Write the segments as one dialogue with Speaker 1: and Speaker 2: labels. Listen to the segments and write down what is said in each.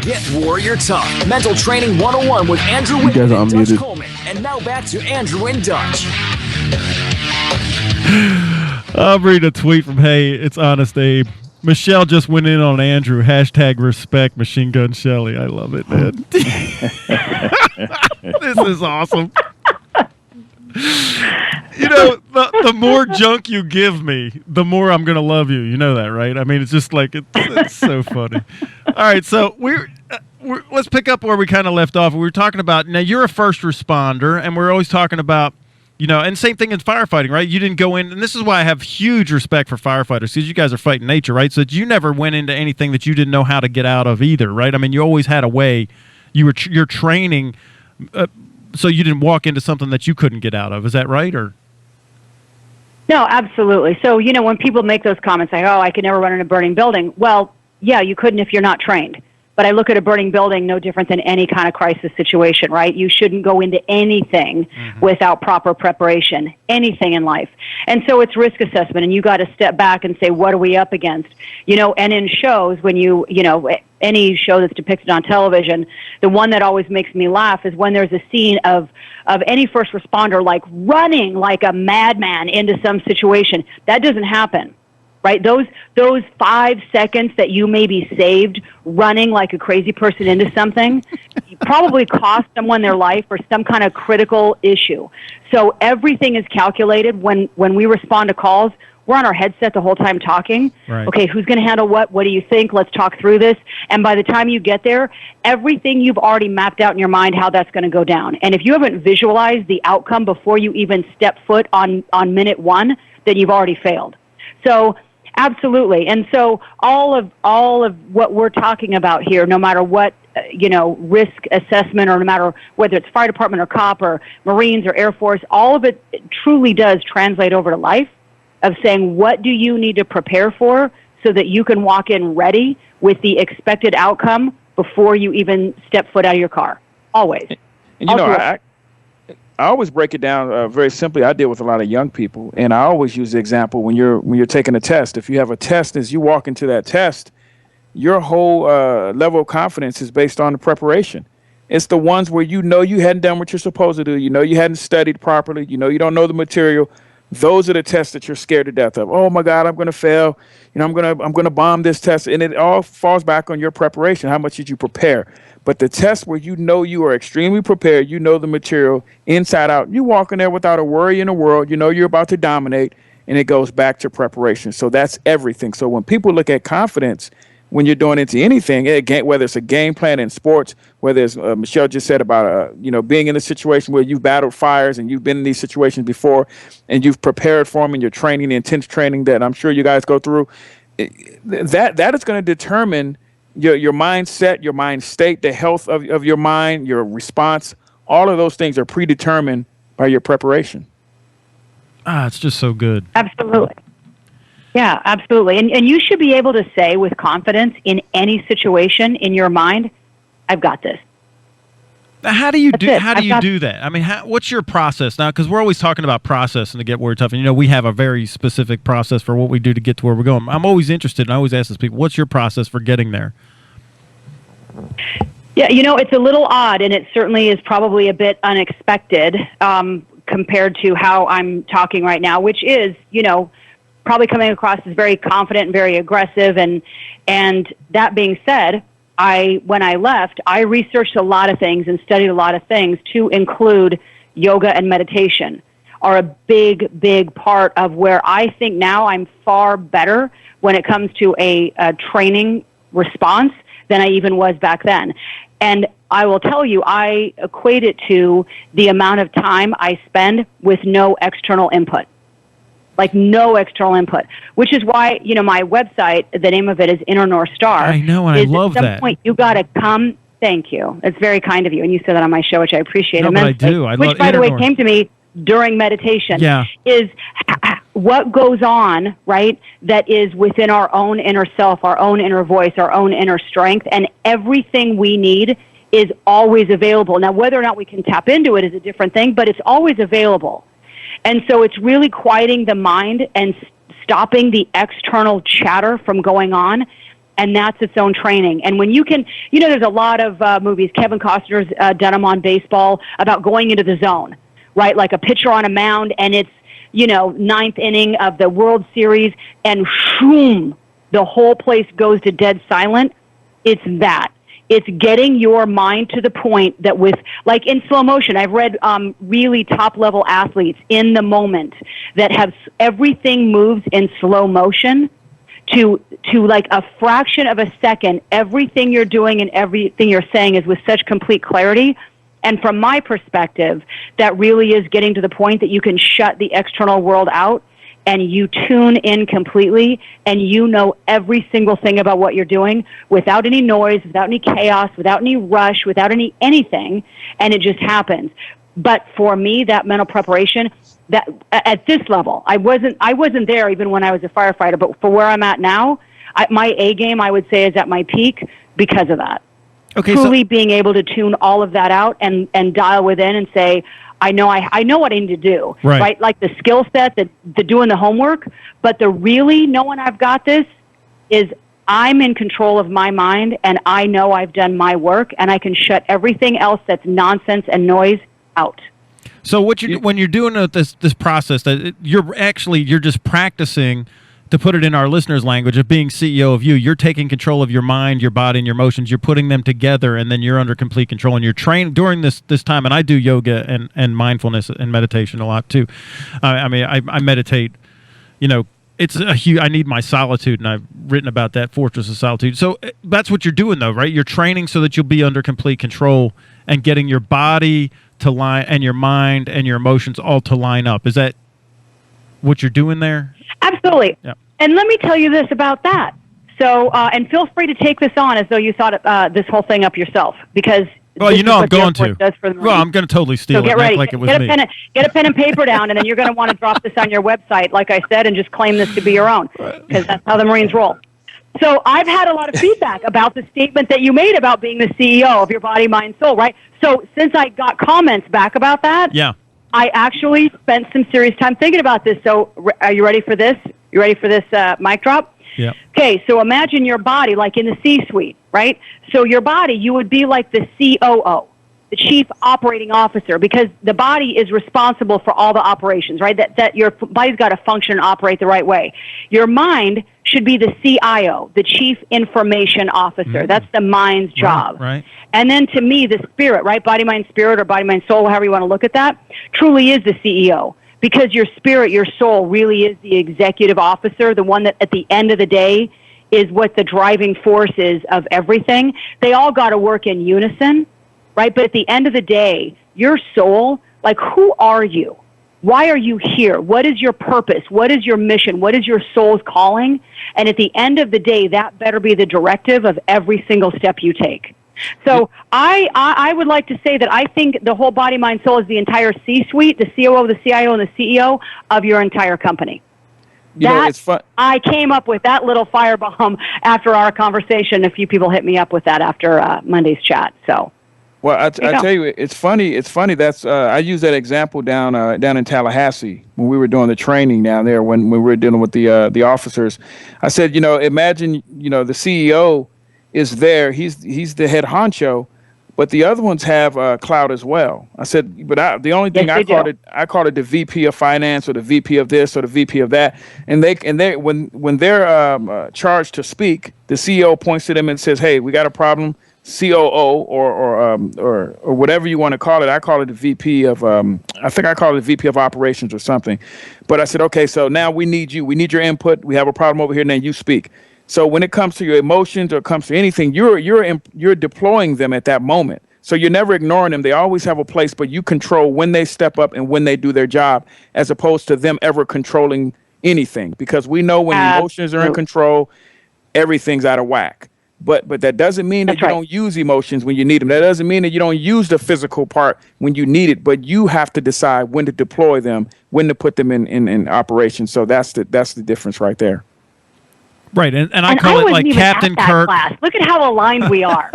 Speaker 1: Get Warrior Tough. Mental Training 101 with Andrew Whitman and Dutch Coleman. And now back to Andrew and Dutch.
Speaker 2: I'll read a tweet from Hey, it's Honest Abe. Michelle just went in on Andrew. #respect Machine Gun Chelley. I love it, man. This is awesome. You know, the more junk you give me, the more I'm going to love you. You know that, right? I mean, it's just like, it's so funny. All right, so let's pick up where we kind of left off. We were talking about, now you're a first responder, and we're always talking about, you know, and same thing in firefighting, right? You didn't go in, and this is why I have huge respect for firefighters, because you guys are fighting nature, right? So that you never went into anything that you didn't know how to get out of either, right? I mean, you always had a way. You're training, so you didn't walk into something that you couldn't get out of. Is that right, or?
Speaker 3: No, absolutely. So, you know, when people make those comments, like, oh, I could never run in a burning building. Well, yeah, you couldn't if you're not trained. But I look at a burning building no different than any kind of crisis situation, right? You shouldn't go into anything without proper preparation, anything in life. And so it's risk assessment, and you got to step back and say, what are we up against? You know, and in shows, when you know, any show that's depicted on television, the one that always makes me laugh is when there's a scene of any first responder, like, running like a madman into some situation. That doesn't happen. Right? Those 5 seconds that you may be saved running like a crazy person into something probably cost someone their life or some kind of critical issue. So everything is calculated. When we respond to calls, we're on our headset the whole time talking.
Speaker 2: Right.
Speaker 3: Okay, who's going to handle what? What do you think? Let's talk through this. And by the time you get there, everything you've already mapped out in your mind how that's going to go down. And if you haven't visualized the outcome before you even step foot on minute one, then you've already failed. So absolutely. And so all of what we're talking about here, no matter what, you know, risk assessment, or no matter whether it's fire department or cop or Marines or Air Force, all of it truly does translate over to life, of saying, what do you need to prepare for so that you can walk in ready with the expected outcome before you even step foot out of your car. Always.
Speaker 4: And you know, I always break it down very simply. I deal with a lot of young people, and I always use the example when you're taking a test. If you have a test, as you walk into that test, your whole level of confidence is based on the preparation. It's the ones where you know you hadn't done what you're supposed to do. You know you hadn't studied properly. You know you don't know the material. Those are the tests that you're scared to death of. Oh my God, I'm going to fail. You know, I'm going to bomb this test, and it all falls back on your preparation. How much did you prepare? But the test where you know you are extremely prepared, you know the material inside out, you walk in there without a worry in the world, you know you're about to dominate, and it goes back to preparation. So that's everything. So when people look at confidence, when you're doing into anything, whether it's a game plan in sports, whether it's Michelle just said about being in a situation where you've battled fires and you've been in these situations before, and you've prepared for them in your training, the intense training that I'm sure you guys go through, that is going to determine your mindset, your mind state, the health of your mind, your response. All of those things are predetermined by your preparation.
Speaker 2: It's just so good.
Speaker 3: Absolutely. Yeah, absolutely. And you should be able to say with confidence in any situation in your mind, I've got this.
Speaker 2: How do you do that? I mean, what's your process now? Because we're always talking about process and to get where tough. And, you know, we have a very specific process for what we do to get to where we're going. I'm always interested, and I always ask these people, what's your process for getting there?
Speaker 3: Yeah, you know, it's a little odd, and it certainly is probably a bit unexpected compared to how I'm talking right now, which is, you know, probably coming across as very confident and very aggressive. And that being said, when I left, I researched a lot of things and studied a lot of things, to include yoga and meditation are a big, big part of where I think now I'm far better when it comes to a training response than I even was back then. And I will tell you, I equate it to the amount of time I spend with no external input. Like no external input, which is why, you know, my website, the name of it is Inner North Star.
Speaker 2: I know, and I love that.
Speaker 3: At some point, you got to come. Thank you. It's very kind of you, and you said that on my show, which I appreciate immensely.
Speaker 2: But I do. I
Speaker 3: which,
Speaker 2: love
Speaker 3: by the way,
Speaker 2: North.
Speaker 3: came to me during meditation.
Speaker 2: Yeah.
Speaker 3: Is what goes on, right? That is within our own inner self, our own inner voice, our own inner strength, and everything we need is always available. Now, whether or not we can tap into it is a different thing, but it's always available. And so it's really quieting the mind and stopping the external chatter from going on And that's its own training. And when you can, there's a lot of movies, Kevin Costner's done them on baseball, about going into the zone, right? Like a pitcher on a mound, and it's, ninth inning of the World Series, and shoom, the whole place goes to dead silent. It's that. It's getting your mind to the point that like in slow motion, I've read really top-level athletes in the moment that have everything moves in slow motion to like a fraction of a second. Everything you're doing and everything you're saying is with such complete clarity. And from my perspective, that really is getting to the point that you can shut the external world out and you tune in completely, and every single thing about what you're doing without any noise, without any chaos, without any rush, without anything, and it just happens. But for me, that mental preparation, that at this level, I wasn't there even when I was a firefighter, but for where I'm at now, my A game, I would say, is at my peak because of that.
Speaker 2: Okay,
Speaker 3: truly being able to tune all of that out and dial within and say, I know what I need to do, right? Like the skill set, the doing the homework, but the really knowing I've got this is I'm in control of my mind, and I know I've done my work, and I can shut everything else that's nonsense and noise out.
Speaker 2: So when you're doing this process, that you're just practicing. To put it in our listeners' language, of being CEO of you, you're taking control of your mind, your body, and your emotions. You're putting them together, and then you're under complete control. And you're trained during this time. And I do yoga and mindfulness and meditation a lot too. I meditate. It's a huge. I need my solitude, and I've written about that, Fortress of Solitude. So that's what you're doing, though, right? You're training so that you'll be under complete control and getting your body to line and your mind and your emotions all to line up. Is that what you're doing there?
Speaker 3: Absolutely.
Speaker 2: Yeah.
Speaker 3: And let me tell you this about that. So, and feel free to take this on as though you thought this whole thing up yourself, because
Speaker 2: well, I'm going to. Well, I'm going to totally steal it.
Speaker 3: Get ready.
Speaker 2: Like it was
Speaker 3: get
Speaker 2: me.
Speaker 3: Get a pen and paper down, and then you're going to want to drop this on your website, like I said, and just claim this to be your own, because that's how the Marines roll. So I've had a lot of feedback about the statement that you made about being the CEO of your body, mind, soul, right? So since I got comments back about that,
Speaker 2: yeah.
Speaker 3: I actually spent some serious time thinking about this. So are you ready for this? You ready for this mic drop?
Speaker 2: Yeah.
Speaker 3: Okay, so imagine your body like in the C-suite, right? So your body, you would be like the COO, the Chief Operating Officer, because the body is responsible for all the operations, right? That your body's got to function and operate the right way. Your mind should be the CIO, the Chief Information Officer. Mm-hmm. That's the mind's job.
Speaker 2: Right.
Speaker 3: And then to me, the spirit, right? Body, mind, spirit, or body, mind, soul, however you want to look at that, truly is the CEO. Because your spirit, your soul, really is the executive officer, the one that at the end of the day is what the driving force is of everything. They all got to work in unison, right? But at the end of the day, your soul, like, who are you? Why are you here? What is your purpose? What is your mission? What is your soul's calling? And at the end of the day, that better be the directive of every single step you take. So I would like to say that I think the whole body, mind, soul is the entire C-suite, the COO, the CIO, and the CEO of your entire company.
Speaker 4: It's fun.
Speaker 3: I came up with that little firebomb after our conversation. A few people hit me up with that after Monday's chat. So,
Speaker 4: well, I tell you, it's funny. It's funny. That's I use that example down in Tallahassee when we were doing the training down there when we were dealing with the officers. I said, imagine, the CEO is there. He's the head honcho, but the other ones have clout as well. I said, but the only thing I called it the VP of finance or the VP of this or the VP of that. And they when they're charged to speak, the CEO points to them and says, "Hey, we got a problem." COO or whatever you want to call it. I call it the VP of I think I call it the VP of operations or something. But I said, okay, so now we need you. We need your input. We have a problem over here. Now you speak. So when it comes to your emotions or it comes to anything, you're deploying them at that moment. So you're never ignoring them. They always have a place, but you control when they step up and when they do their job, as opposed to them ever controlling anything. Because we know when emotions are in control, everything's out of whack. But that doesn't mean that you don't use emotions when you need them. That doesn't mean that you don't use the physical part when you need it. But you have to decide when to deploy them, when to put them in operation. So that's the difference right there.
Speaker 2: Right, and I call it like Captain Kirk.
Speaker 3: Class. Look at how aligned we are.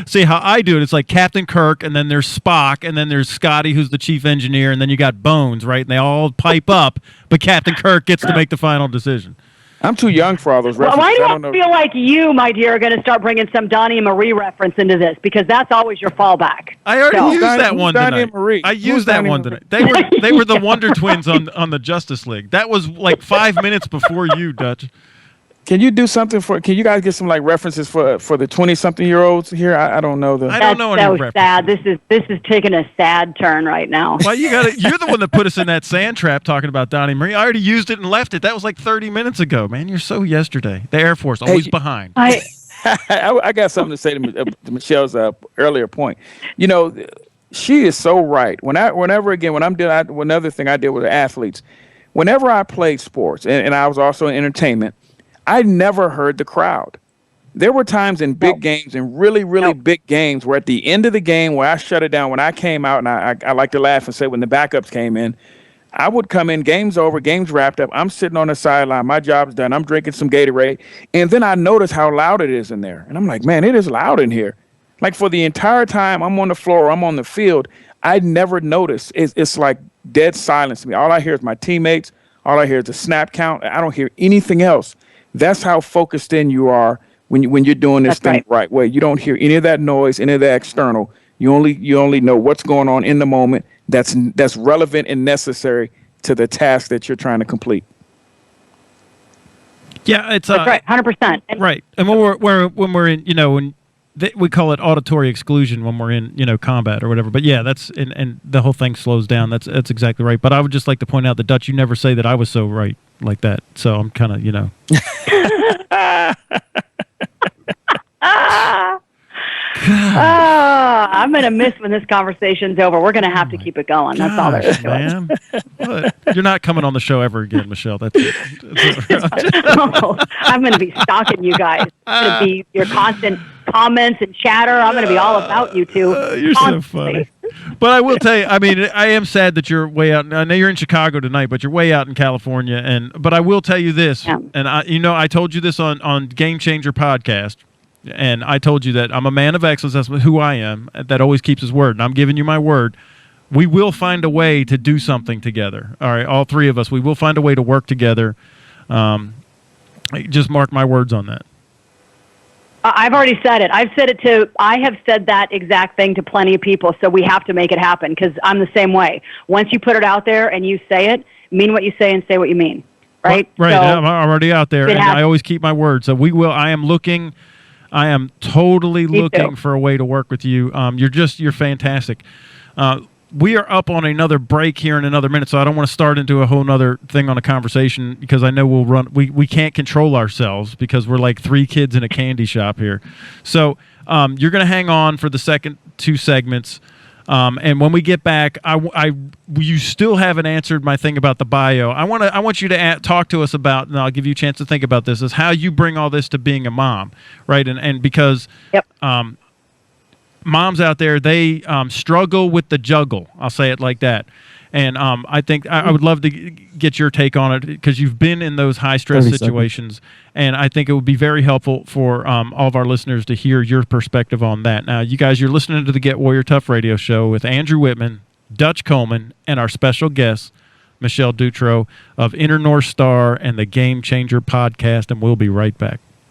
Speaker 2: See how I do it? It's like Captain Kirk, and then there's Spock, and then there's Scotty, who's the chief engineer, and then you got Bones, right? And they all pipe up, but Captain Kirk gets to make the final decision.
Speaker 4: I'm too young for all those
Speaker 3: Well,
Speaker 4: references.
Speaker 3: why do I feel like you, my dear, are going to start bringing some Donnie and Marie reference into this? Because that's always your fallback.
Speaker 2: I already used that one
Speaker 4: Donnie
Speaker 2: tonight.
Speaker 4: and Marie?
Speaker 2: I used that one tonight. They were the Wonder Twins on the Justice League. That was like 5 minutes before you, Dutch.
Speaker 4: Can you do something can you guys get some like references for the 20-something-year-olds here? I don't know
Speaker 2: I don't know any
Speaker 3: so
Speaker 2: references.
Speaker 3: sad. This is taking a sad turn right now.
Speaker 2: Well, you're the one that put us in that sand trap talking about Donnie Marie. I already used it and left it. That was like 30 minutes ago, man. You're so yesterday. The Air Force always behind.
Speaker 4: I got something to say to Michelle's earlier point. You know, she is so right. Another thing I did with athletes, whenever I played sports and I was also in entertainment, I never heard the crowd. There were times in big games and really, really big games where at the end of the game where I shut it down, when I came out, and I like to laugh and say when the backups came in, I would come in, game's over, game's wrapped up. I'm sitting on the sideline. My job's done. I'm drinking some Gatorade. And then I notice how loud it is in there. And I'm like, man, it is loud in here. Like for the entire time I'm on the floor, I'm on the field, I never noticed. It's like dead silence to me. All I hear is my teammates. All I hear is the snap count. I don't hear anything else. That's how focused in you are when you're doing this thing the right way. You don't hear any of that noise, any of that external. You only know what's going on in the moment that's relevant and necessary to the task that you're trying to complete.
Speaker 2: Yeah, it's
Speaker 3: that's right, 100%.
Speaker 2: Right, and when we're in, we call it auditory exclusion when we're in, combat or whatever. But yeah, that's and the whole thing slows down. That's exactly right. But I would just like to point out that Dutch, you never say that I was so right like that. So I'm kind of,
Speaker 3: I'm going to miss when this conversation's over. We're going to have to keep it going. That's all there is to it.
Speaker 2: What? You're not coming on the show ever again, Michelle. That's it.
Speaker 3: I'm going to be stalking you guys. I'm going to be your constant comments and chatter. I'm going to be all about you two.
Speaker 2: You're so funny. But I will tell you, I mean, I am sad that you're way out. I know you're in Chicago tonight, but you're way out in California. But I will tell you this, and I told you this on Game Changer podcast. And I told you that I'm a man of excellence. That's who I am. That always keeps his word. And I'm giving you my word. We will find a way to do something together. All right, all three of us. We will find a way to work together. Just mark my words on that.
Speaker 3: I've already said it. I have said that exact thing to plenty of people. So we have to make it happen because I'm the same way. Once you put it out there and you say it, mean what you say and say what you mean. Right?
Speaker 2: Right.
Speaker 3: So
Speaker 2: I'm already out there. And I always keep my word. So we will. I am totally looking for a way to work with you. You're fantastic. We are up on another break here in another minute, so I don't want to start into a whole nother thing on a conversation because I know we can't control ourselves because we're like three kids in a candy shop here. So you're going to hang on for the second two segments. And when we get back, you still haven't answered my thing about the bio. I want you to talk to us about, and I'll give you a chance to think about this, is how you bring all this to being a mom, right? And because moms out there, they struggle with the juggle. I'll say it like that. And I think I would love to get your take on it because you've been in those high-stress situations. And I think it would be very helpful for all of our listeners to hear your perspective on that. Now, you guys, you're listening to the Get Warrior Tough radio show with Andrew Whitman, Dutch Coleman, and our special guest, Michelle Dutro of Inner North Star and the Game Changer podcast. And we'll be right back.